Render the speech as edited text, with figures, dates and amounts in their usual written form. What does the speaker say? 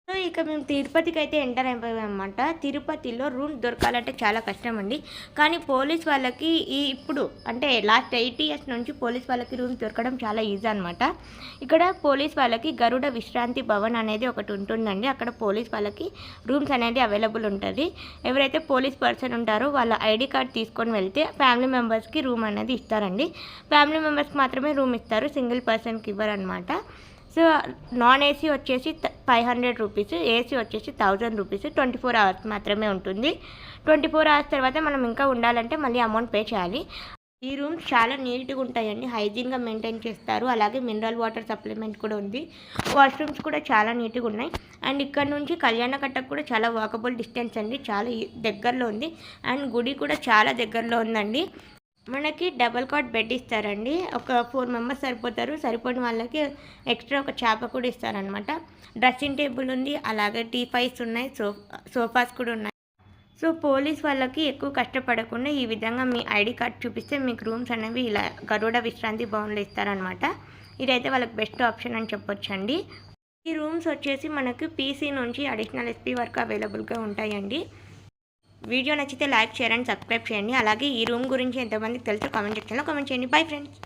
So ఇక మేము తిరుపతికైతే enter అయిపోయామన్నమాట. తిరుపతిలో రూమ్ దొరకాలంటే చాలా కష్టమండి. కానీ పోలీస్ వాళ్ళకి ఇప్పుడు అంటే లాస్ట్ 8 ఇయర్స్ నుంచి పోలీస్ వాళ్ళకి రూమ్స్ దొరకడం చాలా ఈజీ అనమాట. ఇక్కడ పోలీస్ వాళ్ళకి గరుడ విశ్రాంతి భవన్ అనేది ఒకటి ఉంటుందండి. అక్కడ పోలీస్ వాళ్ళకి రూమ్స్ అనేది అవైలబుల్ ఉంటుంది. ఎవరైతే పోలీస్ పర్సన్ ఉంటారో వాళ్ళ ఐడి కార్డ్ తీసుకొని వెళ్తే ఫ్యామిలీ మెంబర్స్కి రూమ్ అనేది ఇస్తారండి. ఫ్యామిలీ మెంబర్స్కి మాత్రమే రూమ్ ఇస్తారు, సింగిల్ పర్సన్కి ఇవ్వరనమాట. సో నాన్ ఏసీ వచ్చేసి 500 రూపీస్, ఏసీ వచ్చేసి 1000 రూపీస్. 24 అవర్స్ మాత్రమే ఉంటుంది. 24 అవర్స్ తర్వాత మనం ఇంకా ఉండాలంటే మళ్ళీ అమౌంట్ పే చేయాలి. ఈ రూమ్స్ చాలా నీట్గా ఉంటాయండి, హైజీన్గా మెయింటైన్ చేస్తారు. అలాగే మినరల్ వాటర్ సప్లిమెంట్ కూడా ఉంది. వాష్రూమ్స్ కూడా చాలా నీట్గా ఉన్నాయి. అండ్ ఇక్కడ నుంచి కళ్యాణకట్టకు కూడా చాలా వాకబుల్ డిస్టెన్స్ అండి, చాలా దగ్గరలో ఉంది. అండ్ గుడి కూడా చాలా దగ్గరలో ఉందండి. మనకి డబల్ కాట్ బెడ్ ఇస్తారండి. ఒక 4 మెంబర్స్ సరిపోతారు. సరిపోయిన వాళ్ళకి ఎక్స్ట్రా ఒక చేప కూడా ఇస్తారనమాట. డ్రెస్సింగ్ టేబుల్ ఉంది, అలాగే టీపాయ్స్ ఉన్నాయి, సోఫాస్ కూడా ఉన్నాయి. సో పోలీస్ వాళ్ళకి ఎక్కువ కష్టపడకుండా ఈ విధంగా మీ ఐడి కార్డ్ చూపిస్తే మీకు రూమ్స్ అనేవి ఇలా గరుడ విశ్రాంతి భవన్లో ఇస్తారనమాట. ఇదైతే వాళ్ళకి బెస్ట్ ఆప్షన్ అని చెప్పొచ్చండి. ఈ రూమ్స్ వచ్చేసి మనకు పీసీ నుంచి అడిషనల్ ఎస్పీ వరకు అవైలబుల్గా ఉంటాయండి. వీడియో నచ్చితే లైక్, షేర్ అండ్ సబ్స్క్రైబ్ చేయండి. అలాగే ఈ రూమ్ గురించి ఎంతమందికి తెలుసో కామెంట్ సెక్షన్లో కామెంట్ చేయండి. Bye friends.